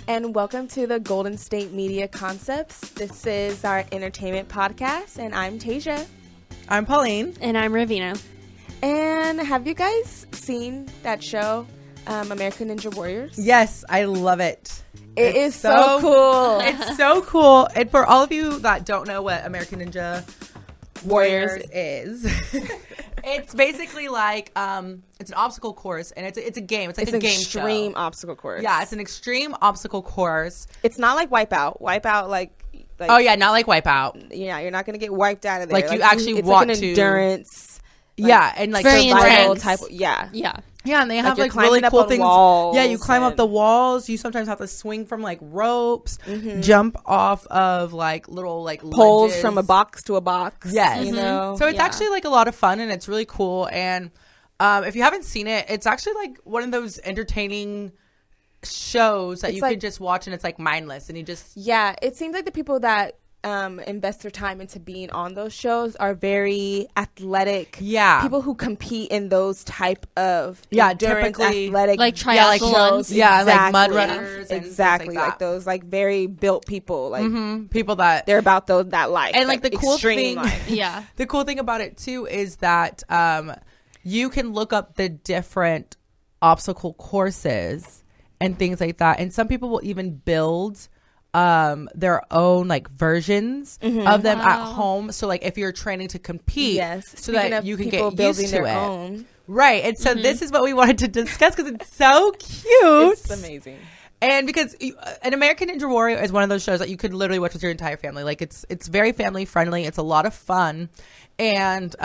and welcome to the Golden State Media Concepts. This is our entertainment podcast, and I'm Taejha. I'm Pauline. And I'm Ravina. And have you guys seen that show, American Ninja Warriors? Yes, I love it. It is so cool. It's so cool. And for all of you that don't know what American Ninja Warriors is, it's basically like it's an obstacle course, and it's a game. It's like a game show. Extreme obstacle course. Yeah, it's an extreme obstacle course. It's not like Wipeout. Wipeout, like oh yeah, not like Wipeout. Yeah, you're not gonna get wiped out of there. Like you actually want like an to endurance. Yeah, and like very survival intense. type. Yeah. Yeah, and they have like climbing really up cool on things. Walls Yeah, you climb up the walls. You sometimes have to swing from like ropes, Mm-hmm. jump off of like little like poles ledges. from a box to a box. Yes. You know. So it's actually like a lot of fun, and it's really cool. And if you haven't seen it, it's actually like one of those entertaining shows that you like, could just watch, and it's like mindless, and you just it seems like the people that invest their time into being on those shows are very athletic. Yeah, people who compete in those type of typically athletic, like triathlons. Like mud runners, and exactly, like like those like very built people, like people that they're about that life, and like the cool thing, yeah, the cool thing about it too is that you can look up the different obstacle courses and things like that, and some people will even build their own like versions of them at home. So like if you're training to compete, so that you can get used to it. Own. Right. And so this is what we wanted to discuss because it's so cute. It's amazing. And because an American Ninja Warrior is one of those shows that you could literally watch with your entire family. Like it's very family friendly. It's a lot of fun. And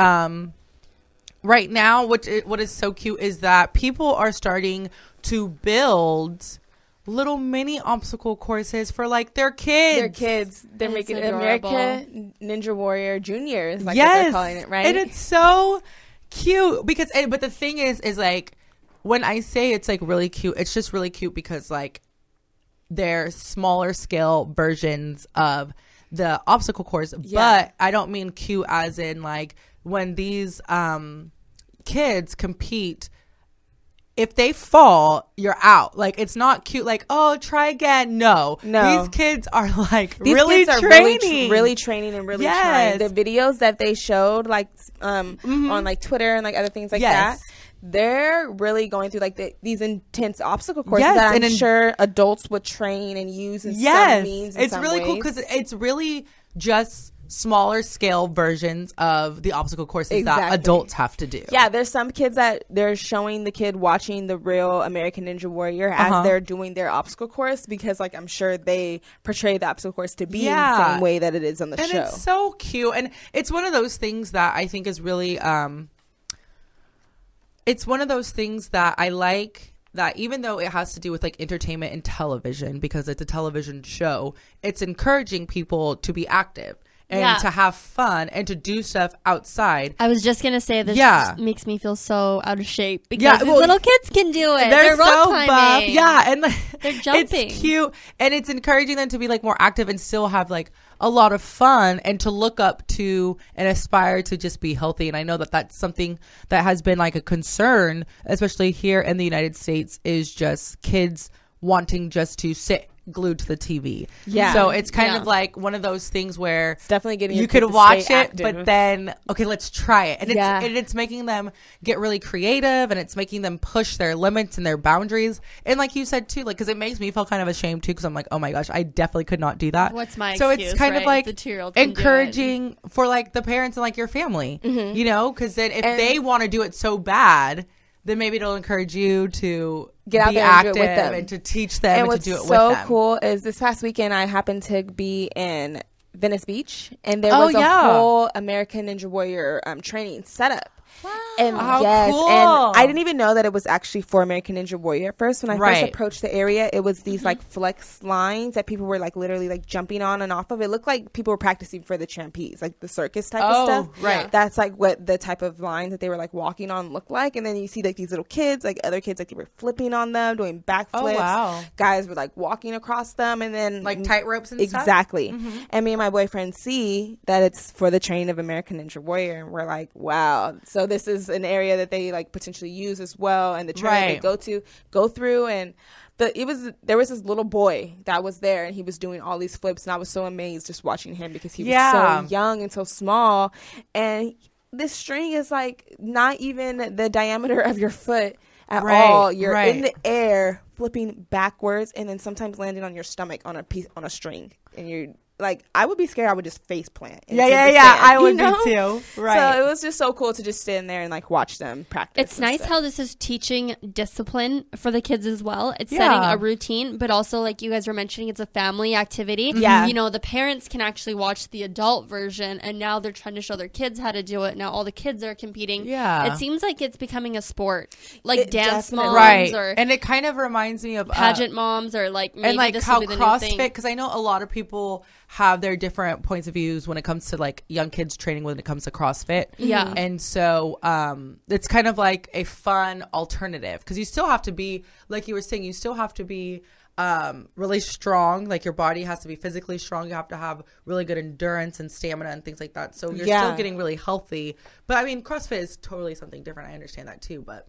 right now, what is so cute is that people are starting to build little mini obstacle courses for like their kids. They're making it adorable. American Ninja Warrior Juniors, like what they're calling it, right? And it's so cute because but the thing is like when I say it's like really cute, it's just really cute because like they're smaller scale versions of the obstacle course. But I don't mean cute as in like when these kids compete, if they fall, you're out. Like, it's not cute. Like, oh, try again. No. These kids are like really training. Really training and really trying. The videos that they showed, like on like Twitter and like other things like that, they're really going through like these intense obstacle courses that I'm sure adults would train and use in some means. It's really cool because it's really just smaller scale versions of the obstacle courses that adults have to do. Yeah, there's some kids that they're showing the kid watching the real American Ninja Warrior as they're doing their obstacle course because like I'm sure they portray the obstacle course to be in the same way that it is on the show. And it's so cute, and it's one of those things that I think is really it's one of those things that I like, that even though it has to do with like entertainment and television because it's a television show, it's encouraging people to be active and to have fun and to do stuff outside. I was just going to say this just makes me feel so out of shape because these little kids can do it. They're so climbing. buff. Yeah, and they're jumping. It's cute, and it's encouraging them to be like more active and still have like a lot of fun and to look up to and aspire to just be healthy. And I know that that's something that has been like a concern, especially here in the United States, is just kids wanting just to sit glued to the TV. So it's kind of like one of those things where it's definitely getting you could watch it, but then okay, let's try it. And it's making them get really creative, and it's making them push their limits and their boundaries. And like you said too, like because it makes me feel kind of ashamed too, because I'm like, oh my gosh, I definitely could not do that. What's my so excuse, it's kind of like the 2-year-old encouraging for like the parents and like your family, you know, because then if they want to do it so bad, then maybe it'll encourage you to get out be there active and do it with them and to teach them and to do it with them. them. What's so cool is this past weekend I happened to be in Venice Beach, and there was a whole American Ninja Warrior training setup. Wow. And cool. And I didn't even know that it was actually for American Ninja Warrior at first. When I first approached the area, it was these like flex lines that people were like literally like jumping on and off of. It looked like people were practicing for the trapeze, like the circus type of stuff. Right. That's like what the type of lines that they were like walking on looked like. And then you see like these little kids, like other kids, like they were flipping on them, doing backflips. Oh, wow. Guys were like walking across them, and then like tight ropes and stuff. Exactly. And me and my boyfriend see that it's for the training of American Ninja Warrior, and we're like, wow. So so this is an area that they like potentially use as well, and the train they go through. And there was this little boy that was there, and he was doing all these flips, and I was so amazed just watching him because he was so young and so small, and this string is like not even the diameter of your foot at all. You're in the air flipping backwards, and then sometimes landing on your stomach on a string, and you're like, I would be scared. I would just face plant. I would be too. Right. So it was just so cool to just stand there and like watch them practice. It's nice how this is teaching discipline for the kids as well. It's setting a routine, but also like you guys were mentioning, it's a family activity. Yeah. You know, the parents can actually watch the adult version, and now they're trying to show their kids how to do it. Now all the kids are competing. Yeah. It seems like it's becoming a sport, like dance moms, or and it kind of reminds me of pageant moms, or like maybe and like this how will be the new thing. CrossFit, because I know a lot of people have their different points of views when it comes to like young kids training when it comes to CrossFit. Yeah. And so it's kind of like a fun alternative, because you still have to be, like you were saying, you still have to be really strong. Like your body has to be physically strong. You have to have really good endurance and stamina and things like that. So you're still getting really healthy. But I mean, CrossFit is totally something different. I understand that too, but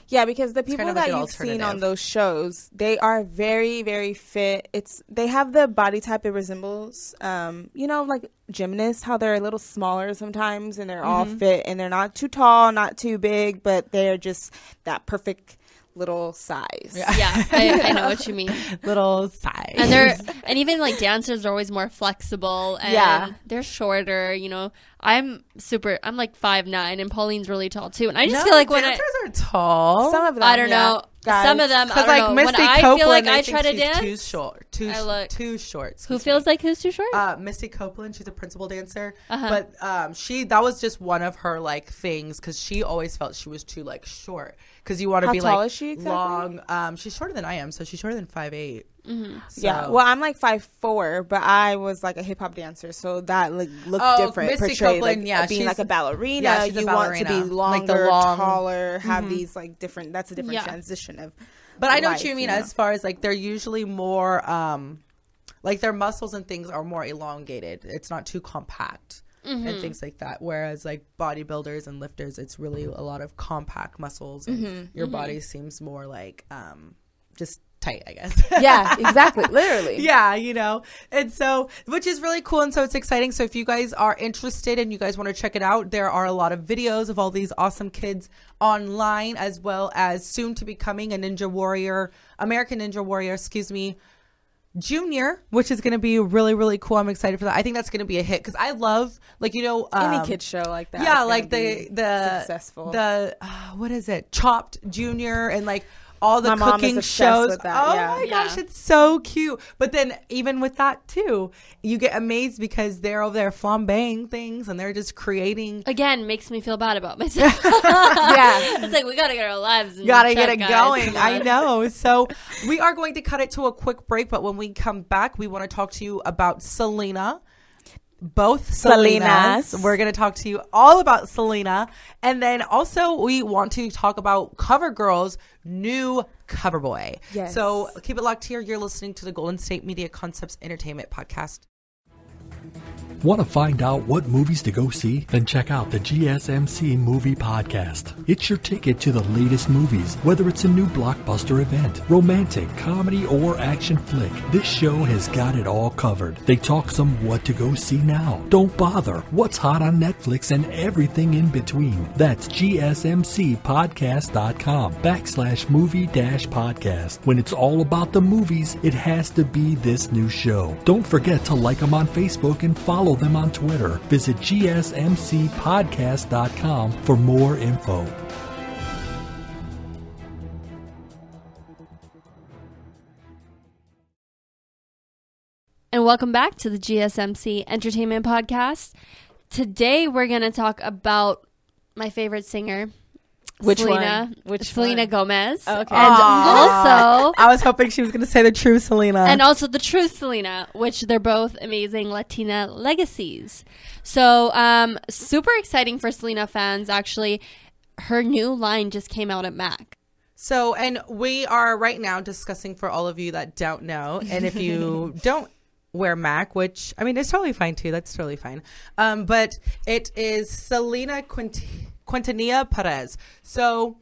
yeah, because the people that you've seen on those shows, they are very, very fit. They have the body type that resembles, like gymnasts, how they're a little smaller sometimes, and they're all fit, and they're not too tall, not too big, but they're just that perfect little size. Yeah, I know what you mean. Little size. And even like dancers are always more flexible, and they're shorter. You know, I'm like 5'9", and Pauline's really tall too. And I just feel like when dancers are tall. Some of them, I don't know. Guys. Some of them, I don't like know. Misty when I Copeland, feel like I try to dance, too short. Too short. Who feels like who's too short? Misty Copeland. She's a principal dancer, but that was just one of her like things, because she always felt she was too like short. Because you want to be like, how tall is she exactly? Long. She's shorter than I am, so she's shorter than 5'8". So. Yeah, well, I'm like 5'4", but I was like a hip hop dancer, so that like looked different. Misty portrayed, Copeland, like, being like a ballerina. Yeah, she's you a ballerina. Want to be longer, like taller, have these like different. That's a different transition of. But I know what you mean. As far as like, they're usually more like their muscles and things are more elongated. It's not too compact. And things like that. Whereas like bodybuilders and lifters, it's really a lot of compact muscles, and your body seems more like just tight, I guess. Yeah, exactly. Literally. Yeah, and so, which is really cool. And so it's exciting. So if you guys are interested and you guys want to check it out, there are a lot of videos of all these awesome kids online, as well as soon to be coming American Ninja Warrior, Junior, which is going to be really, really cool. I'm excited for that. I think that's going to be a hit, because I love, like, any kid show like that. Yeah, like the successful. What is it? Chopped Junior, and like all the cooking shows. With that. Oh my gosh, it's so cute. But then even with that too, you get amazed because they're over there flambeing things, and they're just creating. Again, makes me feel bad about myself. It's like, we gotta get our lives. Gotta get it going. I know. So we are going to cut it to a quick break, but when we come back, we want to talk to you about Selena. Both Selenas. We're going to talk to you all about Selena. And then also we want to talk about Covergirl's new cover boy. Yes. So keep it locked here. You're listening to the Golden State Media Concepts Entertainment Podcast. Want to find out what movies to go see? Then check out the GSMC Movie Podcast. It's your ticket to the latest movies, whether it's a new blockbuster event, romantic, comedy, or action flick. This show has got it all covered. They talk some what to go see now. Don't bother. What's hot on Netflix and everything in between. That's GSMCpodcast.com/movie-podcast. When it's all about the movies, it has to be this new show. Don't forget to like them on Facebook and follow them on Twitter. Visit GSMCpodcast.com for more info. And welcome back to the GSMC Entertainment Podcast. Today we're going to talk about my favorite singer. Selena Gomez. Oh, okay. And also, I was hoping she was going to say the true Selena. And also the true Selena, which they're both amazing Latina legacies. So, super exciting for Selena fans, actually. Her new line just came out at MAC. So, and we are right now discussing, for all of you that don't know, and if you don't wear MAC, which, I mean, it's totally fine too. That's totally fine. But it is Selena Quintanilla Perez. So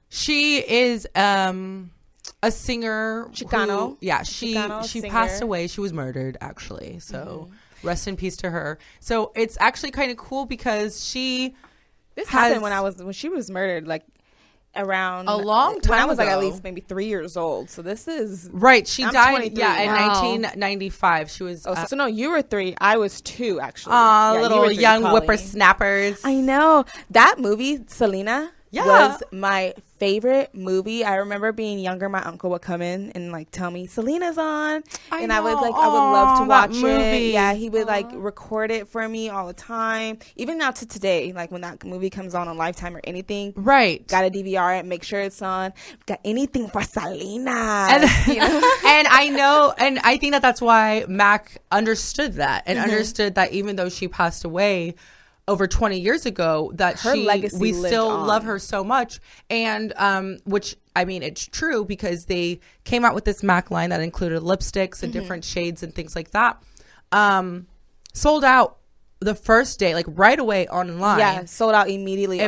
she is a singer. Chicano. She passed away. She was murdered, actually. So rest in peace to her. So it's actually kind of cool because this happened when she was murdered, like around a long time when I was ago. like at least maybe 3 years old. So this is right. She died in 1995. She was. So no, you were 3. I was 2 actually. Little young whippersnappers. I know that movie, Selena. Was my favorite movie. I remember being younger. My uncle would come in and like tell me Selena's on, I would love to watch it. Yeah, he would like record it for me all the time. Even now to today, like when that movie comes on Lifetime or anything, right? Got to DVR it, make sure it's on. Got anything for Selena, and I know, and I think that's why Mac understood that and understood that even though she passed away over 20 years ago, that her legacy we lived still on. love her so much. And which, I mean, it's true because they came out with this MAC line that included lipsticks and different shades and things like that. Sold out the first day, like right away online. Yeah, sold out immediately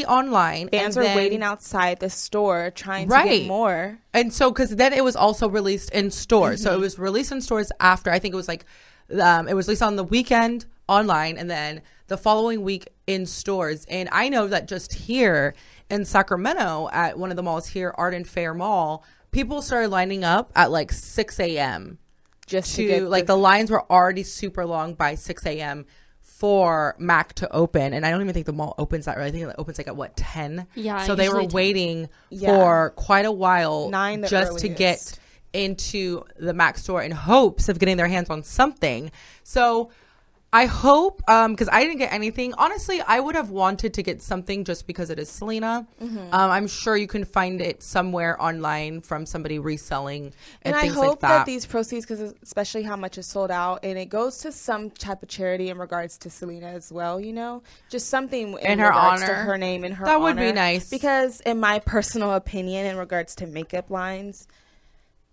online. Fans were waiting outside the store trying to get more. And so, because then it was also released in stores. So it was released in stores after. I think it was like, it was released on the weekend online and then the following week in stores. And I know that just here in Sacramento at one of the malls here, Arden Fair Mall, people started lining up at like 6 a.m. just to get like the lines were already super long by 6 a.m. for MAC to open. And I don't even think the mall opens that early. I think it opens like at 10? Yeah. So they were waiting for quite a while just to get into the MAC store in hopes of getting their hands on something. So I hope, because I didn't get anything. Honestly, I would have wanted to get something just because it is Selena. I'm sure you can find it somewhere online from somebody reselling and things like that. And I hope that these proceeds, because especially how much is sold out, and it goes to some type of charity in regards to Selena as well, you know? Just something in her regards honor. to her name and her honor. That would be nice. Because in my personal opinion, in regards to makeup lines,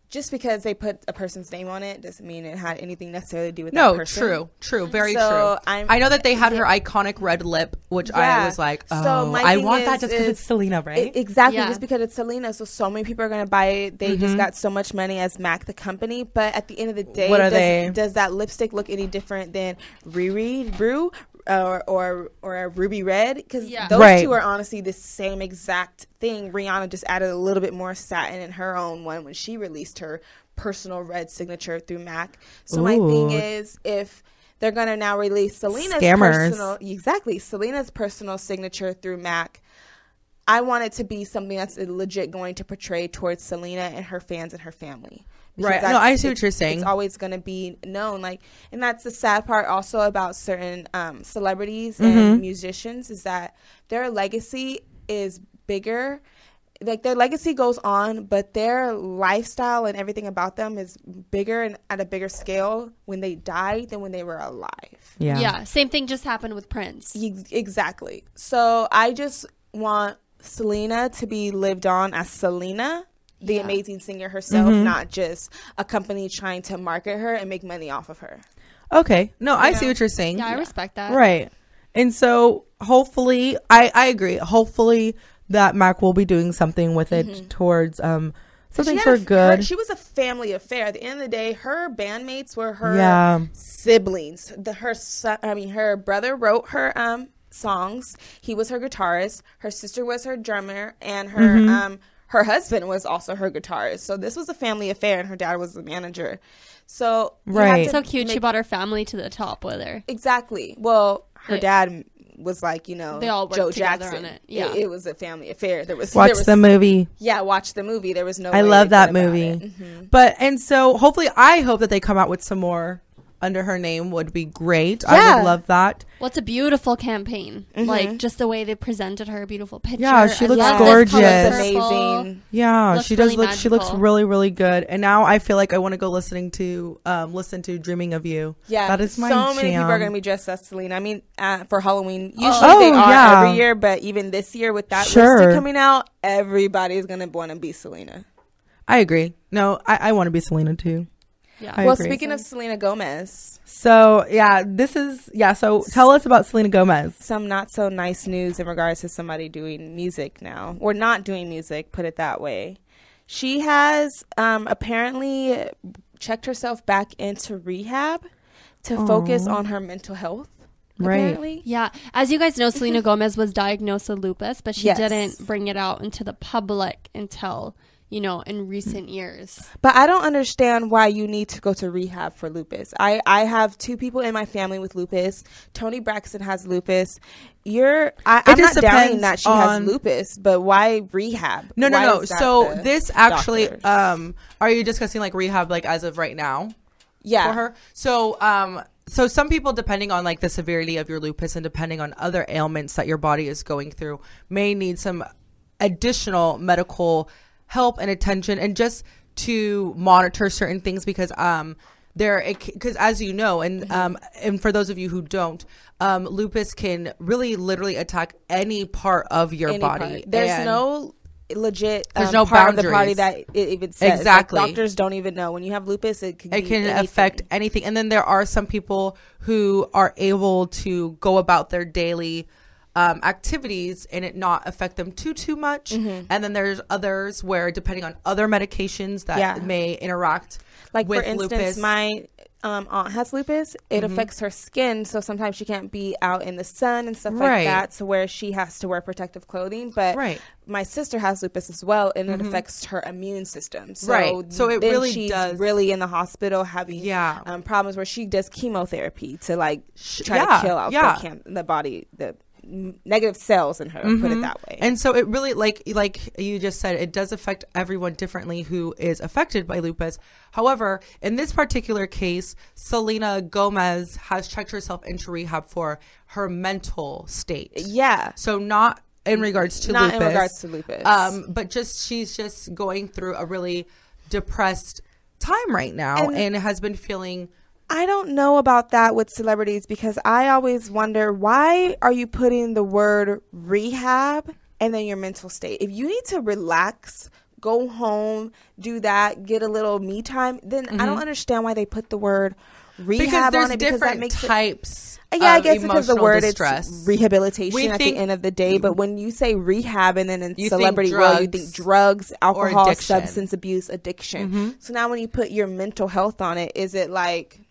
just because they put a person's name on it doesn't mean it had anything necessarily to do with that person. True, very true. I know that they had her iconic red lip, which I was like, I want that just because it's Selena, right? Exactly, just because it's Selena. So many people are going to buy it. They just got so much money as MAC, the company. But at the end of the day, does that lipstick look any different than Riri Brew? Or a ruby red, because those two are honestly the same exact thing. Rihanna just added a little bit more satin in her own one when she released her personal red signature through MAC. So my thing is, if they're gonna now release Selena's personal signature through MAC, I want it to be something that's legit going to portray towards Selena and her fans and her family. Right. No, I see what you're saying. It's always going to be known. Like, and that's the sad part also about certain celebrities and musicians, is that their legacy is bigger. Like, their legacy goes on, but their lifestyle and everything about them is bigger and at a bigger scale when they die than when they were alive. Yeah. Same thing just happened with Prince. Exactly. So I just want Selena to be lived on as Selena, the amazing singer herself, not just a company trying to market her and make money off of her. Okay. No, I see what you're saying. Yeah, I respect that. Right. And so hopefully, I agree. Hopefully that MAC will be doing something with it towards something for good. She was a family affair. At the end of the day, her bandmates were her siblings. Her brother wrote her songs. He was her guitarist. Her sister was her drummer, and her husband was also her guitarist. So this was a family affair, and her dad was the manager. So so cute. She brought her family to the top with her. Exactly. Well, her dad was like, you know, they all Joe Jackson on it. Yeah, it was a family affair. Watch the movie. Yeah, watch the movie. There was no. I love that movie. But and so hopefully, I hope that they come out with some more under her name. Would be great. Yeah. I would love that. Well, it's a beautiful campaign. Like just the way they presented her, beautiful picture. Yeah, she looks gorgeous. Amazing. Yeah, looks she does really look. She looks really, really good. And now I feel like I want to go listen to "Dreaming of You." Yeah, that is my so jam. many people are going to be dressed as Selena. I mean, for Halloween, usually they are every year, but even this year with that lipstick coming out, everybody's going to want to be Selena. I agree. No, I want to be Selena too. Yeah. Well, speaking of Selena Gomez. So, so tell us about Selena Gomez. Some not so nice news in regards to somebody doing music now. Or not doing music, put it that way. She has apparently checked herself back into rehab to focus on her mental health. Apparently. Yeah. As you guys know, Selena Gomez was diagnosed with lupus, but she didn't bring it out into the public until, in recent years. But I don't understand why you need to go to rehab for lupus. I have 2 people in my family with lupus. Toni Braxton has lupus. I'm not doubting that she has lupus, but why rehab? No. So this actually, are you discussing like rehab like as of right now? Yeah. For her? So some people, depending on like the severity of your lupus and depending on other ailments that your body is going through, may need some additional medical help and attention and just to monitor certain things because as you know, and for those of you who don't, lupus can really literally attack any part of your body. There's no legit there's no part boundaries. of the body that it even says. Exactly. Like, doctors don't even know. When you have lupus, it can affect anything. And then there are some people who are able to go about their daily activities and it not affect them too much. And then there's others where depending on other medications that may interact with for instance, lupus. my aunt has lupus. It affects her skin, so sometimes she can't be out in the sun and stuff like that, so where she has to wear protective clothing. But my sister has lupus as well, and it affects her immune system. So it really she's does really in the hospital having problems where she does chemotherapy to like try to kill out the body, the negative cells in her, put it that way. And so it really, like you just said, it does affect everyone differently who is affected by lupus. However, in this particular case, Selena Gomez has checked herself into rehab for her mental state. Yeah. So not in regards to lupus. But she's just going through a really depressed time right now and has been feeling... I don't know about that with celebrities because I always wonder, why are you putting the word rehab and then your mental state? If you need to relax, go home, do that, get a little me time, then I don't understand why they put the word rehab on it. Because that makes types I guess because the word is rehabilitation at the end of the day. But when you say rehab and then in celebrity world, you think drugs, alcohol, substance abuse, addiction. So now when you put your mental health on it, is it like...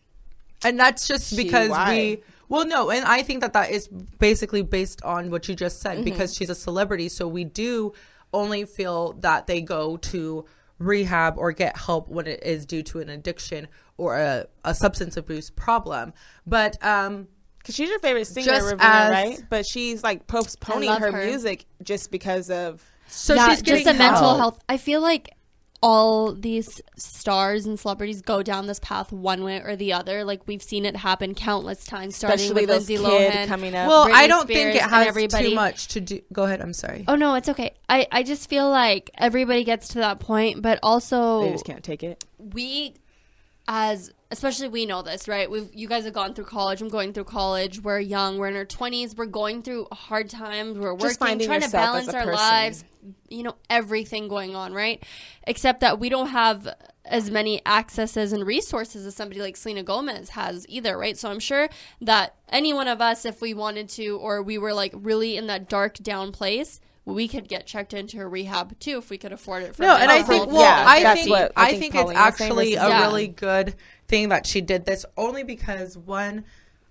And that's just because no, and I think that is basically based on what you just said, because she's a celebrity. So we do only feel that they go to rehab or get help when it is due to an addiction or a substance abuse problem. But, because she's your favorite singer, Ravina, right? But she's like postponing her music just because of... So she's getting just a mental health. I feel like all these stars and celebrities go down this path one way or the other. Like we've seen it happen countless times, starting with Lindsay Lohan coming up. Well, Britney I don't Spears, think it has too much to do. Go ahead. I'm sorry. Oh no, it's okay. I just feel like everybody gets to that point, but also they just can't take it. Especially we know this, right? You guys have gone through college. I'm going through college. We're young. We're in our 20s. We're going through hard times. We're working, trying to balance our lives. Everything going on, right? Except that we don't have as many accesses and resources as somebody like Selena Gomez has either, right? So I'm sure that any one of us, if we wanted to, or we were like really in that dark, down place, we could get checked into a rehab too if we could afford it. I think it's actually a really good thing that she did this, only because one,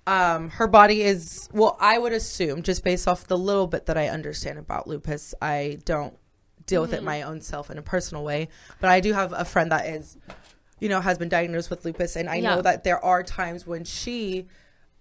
her body is, I would assume, just based off the little bit that I understand about lupus, I don't deal with it my own self in a personal way, but I do have a friend that is, has been diagnosed with lupus, and I know that there are times when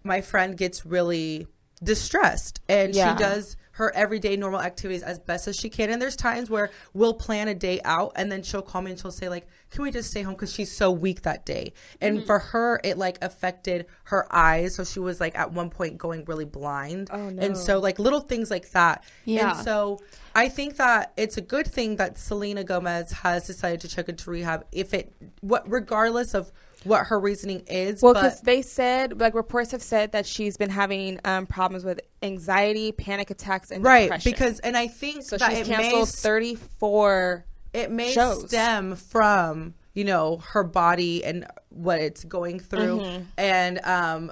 my friend gets really distressed and she does her everyday normal activities as best as she can, and there's times where we'll plan a day out and then she'll call me and she'll say like, can we just stay home, because she's so weak that day. And for her, it like affected her eyes, so she was like at one point going really blind. And so like little things like that. And so I think that it's a good thing that Selena Gomez has decided to check into rehab, regardless of what her reasoning is. Well, because they said, like reports have said that she's been having problems with anxiety, panic attacks, and depression. And I think so. She's canceled 34. It may shows. stem from you know, her body and what it's going through. And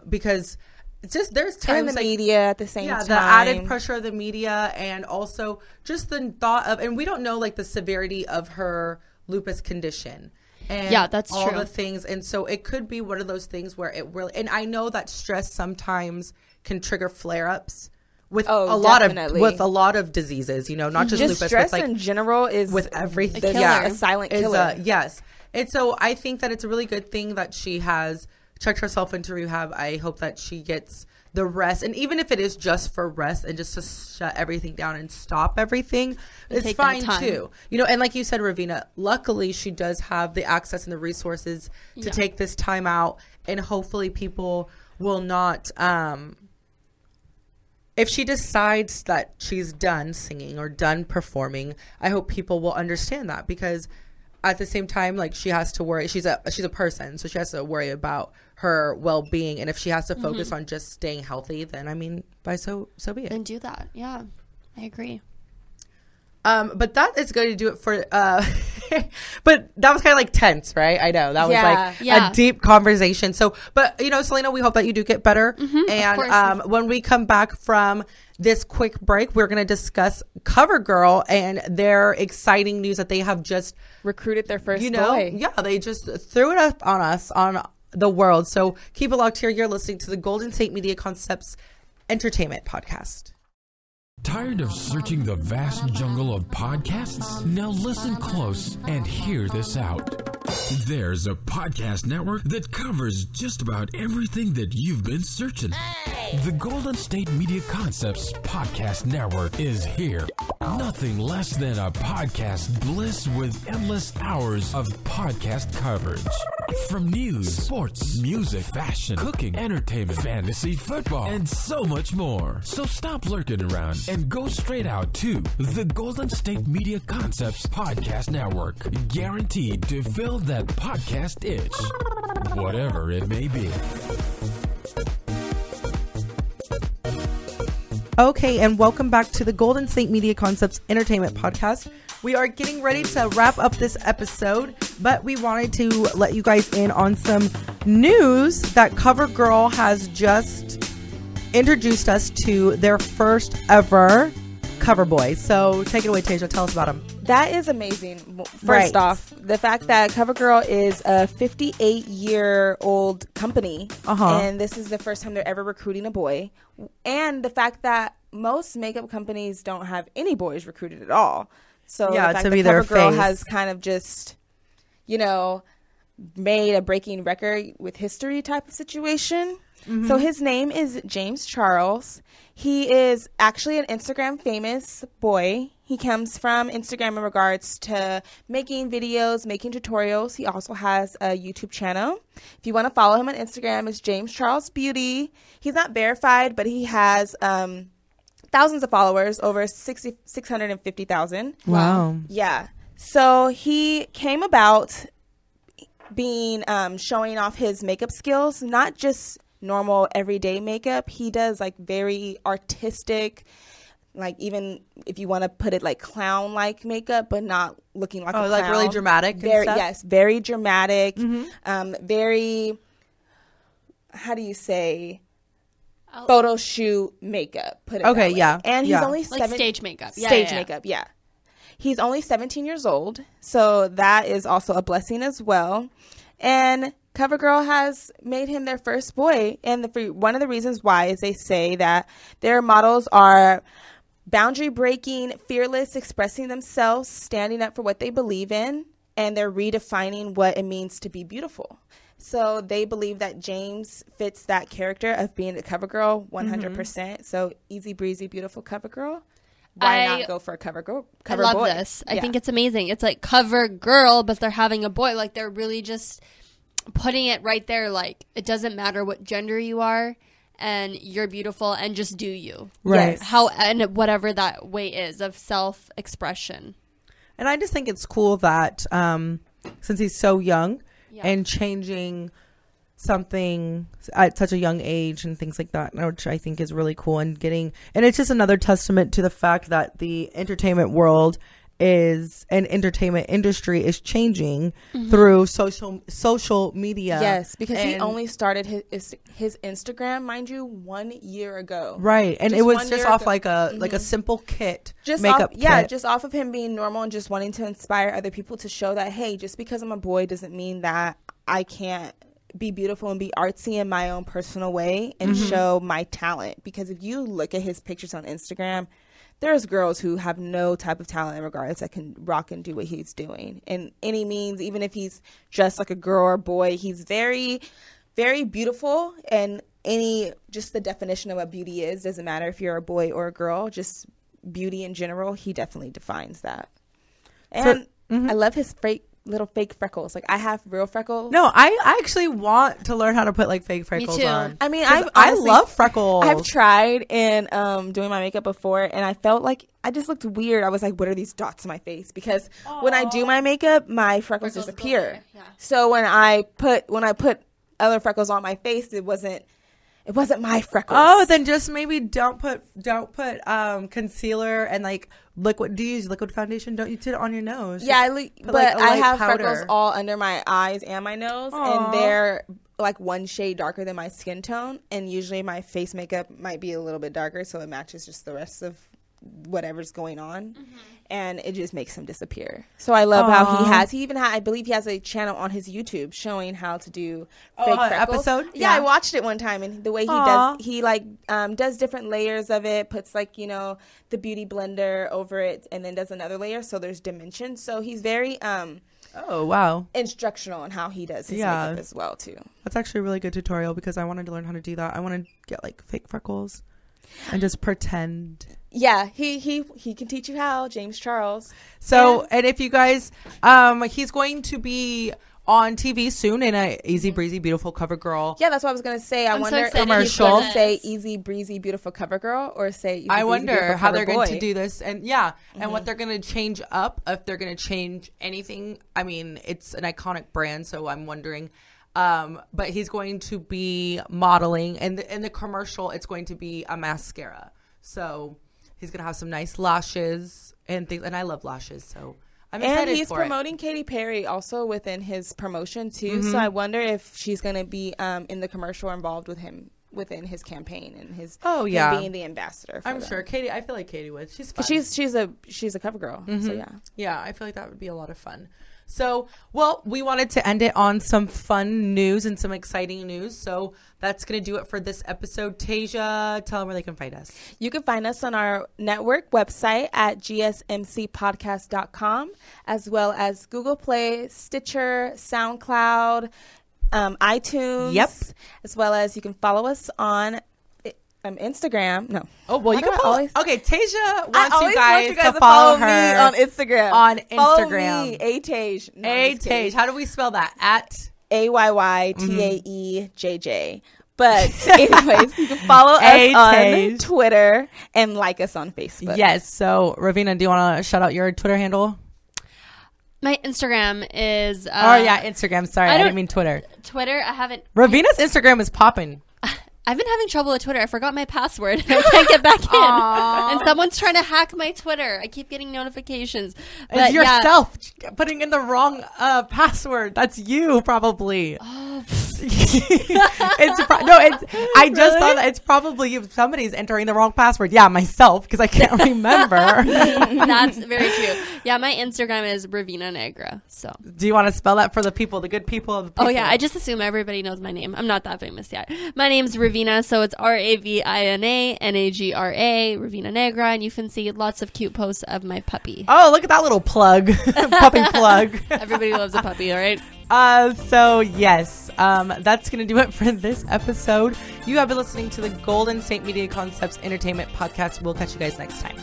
because it's just, there's times and the media at the same time. The added pressure of the media, and also just the thought of, and we don't know like the severity of her lupus condition. And that's all true. the things. And so it could be one of those things where it really, and I know that stress sometimes can trigger flare-ups with a lot of diseases, you know, not just lupus. Stress with, like, in general is with everything. A silent killer. Yes. And so I think that it's a really good thing that she has checked herself into rehab. I hope that she gets the rest, and even if it is just for rest and just to shut everything down and stop everything, it's fine too. You know, and like you said, Ravina, luckily she does have the access and the resources to take this time out, and hopefully people will not, if she decides that she's done singing or done performing, I hope people will understand that, because at the same time, like, she has to worry. She's a person, so she has to worry about her well-being. And if she has to focus on just staying healthy, then I mean, so be it. Then do that. Yeah, I agree. But that is going to do it for. But that was kind of like tense, right? I know that was like a deep conversation. So, but you know, Selena, we hope that you do get better. And when we come back from this quick break, we're going to discuss Covergirl and their exciting news that they have just recruited their first boy. Yeah, they just threw it up on us, on the world. So keep it locked here. You're listening to the Golden State Media Concepts Entertainment Podcast. Tired of searching the vast jungle of podcasts? Now listen close and hear this out. There's a podcast network that covers just about everything that you've been searching. The Golden State Media Concepts Podcast Network is here. Nothing less than a podcast bliss with endless hours of podcast coverage. From news, sports, music, fashion, cooking, entertainment, fantasy, football, and so much more. So stop lurking around and go straight out to the Golden State Media Concepts Podcast Network. Guaranteed to fill that podcast itch, whatever it may be. Okay, and welcome back to the Golden State Media Concepts Entertainment Podcast. We are getting ready to wrap up this episode, but we wanted to let you guys in on some news that Covergirl has just introduced us to their first ever cover boy. So take it away, Taejha. Tell us about him. That is amazing. First off, the fact that Covergirl is a 58-year-old company, and this is the first time they're ever recruiting a boy, and the fact that most makeup companies don't have any boys recruited at all. So the fact that Covergirl has kind of just, you know, made a breaking record with history type of situation. So his name is James Charles. He is actually an Instagram famous boy. He comes from Instagram in regards to making videos, making tutorials. He also has a YouTube channel. If you want to follow him on Instagram, it's James Charles Beauty. He's not verified, but he has thousands of followers, over 650,000. Wow. Yeah. So he came about being showing off his makeup skills, not just normal everyday makeup. He does like very artistic, like even if you want to put it like clown like makeup, but not looking like a clown. Like really dramatic. Very, yes, very dramatic. Very, how do you say, photo shoot makeup. Put it that way. And he's only like stage makeup. Stage makeup. Yeah. He's only 17 years old, so that is also a blessing as well. And Covergirl has made him their first boy, and one of the reasons why is they say that their models are boundary-breaking, fearless, expressing themselves, standing up for what they believe in, and they're redefining what it means to be beautiful. So they believe that James fits that character of being a Covergirl 100%. So easy breezy, beautiful Covergirl. Why not go for a cover boy? I love this. I think it's amazing. It's like Covergirl, but they're having a boy. Like, they're really just putting it right there. Like, it doesn't matter what gender you are, and you're beautiful, and just do you. Right. And whatever that way is of self-expression. And I just think it's cool that since he's so young and changing something at such a young age and things like that, which I think is really cool, and it's just another testament to the fact that the entertainment world is an entertainment industry is changing through social media. Yes, because he only started his Instagram, mind you, 1 year ago. Right, and it was just off like a simple kit, just makeup kit. Just off of him being normal and just wanting to inspire other people to show that, hey, just because I'm a boy doesn't mean that I can't be beautiful and be artsy in my own personal way and show my talent. Because if you look at his pictures on Instagram, there's girls who have no type of talent in regards that can rock and do what he's doing in any means. Even if he's dressed like a girl or boy, he's very, very beautiful. And just the definition of what beauty is, doesn't matter if you're a boy or a girl, just beauty in general, he definitely defines that. And I love his little fake freckles. Like, I have real freckles. No, I actually want to learn how to put like fake freckles on. I mean, I love freckles. I've tried in doing my makeup before, and I felt like I just looked weird. I was like, what are these dots in my face? Because when I do my makeup, my freckles disappear. Yeah. So when I put other freckles on my face, it wasn't my freckles. Oh, then just maybe don't put concealer and like liquid. Do you use liquid foundation? Don't you put it on your nose? Yeah, but I have freckles all under my eyes and my nose. Aww. And they're like one shade darker than my skin tone. And usually my face makeup might be a little bit darker, so it matches just the rest of whatever's going on. And it just makes them disappear. So I love how I believe he has a channel on his YouTube showing how to do fake freckles. Episode? Yeah, I watched it one time, and the way he does different layers of it, puts like, the beauty blender over it, and then does another layer, so there's dimensions. So he's very instructional on how he does his makeup as well too. That's actually a really good tutorial, because I wanted to learn how to do that. I want to get like fake freckles and just pretend. Yeah, he can teach you how, James Charles. So, and if you guys, he's going to be on TV soon in a Easy Breezy Beautiful Covergirl. Yeah, that's what I was going to say. I wonder if he's going to say Easy Breezy Beautiful Covergirl or say Easy I Breezy, wonder Beautiful how they're Cover going Boy. to do this, and and what they're going to change up, if they're going to change anything. I mean, it's an iconic brand, so I'm wondering. But he's going to be modeling, and in the commercial, it's going to be a mascara. So he's gonna have some nice lashes and things, and I love lashes, so I'm excited for it. And he's promoting Katy Perry also within his promotion too. So I wonder if she's gonna be in the commercial, involved with him within his campaign and his him being the ambassador. I'm sure Katy. I feel like Katy would. She's fun. She's a cover girl. So yeah, I feel like that would be a lot of fun. So, well, we wanted to end it on some fun news and some exciting news. So that's going to do it for this episode. Taejha, tell them where they can find us. You can find us on our network website at gsmcpodcast.com, as well as Google Play, Stitcher, SoundCloud, iTunes. Yep. As well as you can follow us on Instagram. No. Oh, well, you can follow. Okay, Taejha wants you guys to follow her me on Instagram. Follow me, Taejha. No, Taejha. How do we spell that? At AYYTAEJJ. But anyways, you can follow us on Twitter and like us on Facebook. Yes. So, Ravina, do you want to shout out your Twitter handle? My Instagram is... Instagram. Sorry, I didn't mean Twitter. Twitter, I haven't... Ravina's Instagram is popping. I've been having trouble with Twitter. I forgot my password. I can't get back in. And someone's trying to hack my Twitter. I keep getting notifications. It's yourself putting in the wrong password. That's you, probably. Oh. I just thought that it's probably you. Somebody's entering the wrong password. Yeah, myself, because I can't remember. That's very true. Yeah, my Instagram is Ravina Negra. So, do you want to spell that for the people, the good people of the people? Oh yeah, I just assume everybody knows my name. I'm not that famous yet. My name's Ravina, so it's Ravina Nagra, Ravina Negra, and you can see lots of cute posts of my puppy. Oh, look at that little plug, puppy plug. Everybody loves a puppy, all right? So yes, that's going to do it for this episode. You have been listening to the Golden State Media Concepts Entertainment Podcast. We'll catch you guys next time.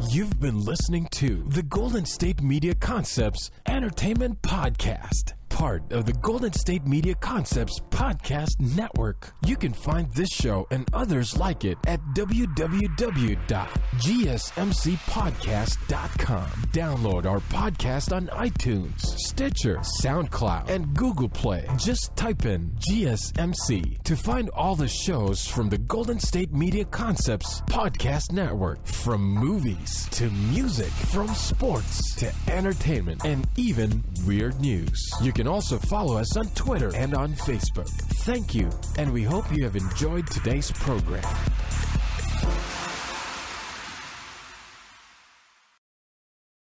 You've been listening to the Golden State Media Concepts Entertainment Podcast. part of the Golden State Media Concepts Podcast Network. You can find this show and others like it at www.gsmcpodcast.com. Download our podcast on iTunes, Stitcher, SoundCloud, and Google Play. Just type in GSMC to find all the shows from the Golden State Media Concepts Podcast Network. From movies to music, from sports to entertainment, and even weird news. You can also follow us on Twitter and on Facebook. Thank you, and we hope you have enjoyed today's program.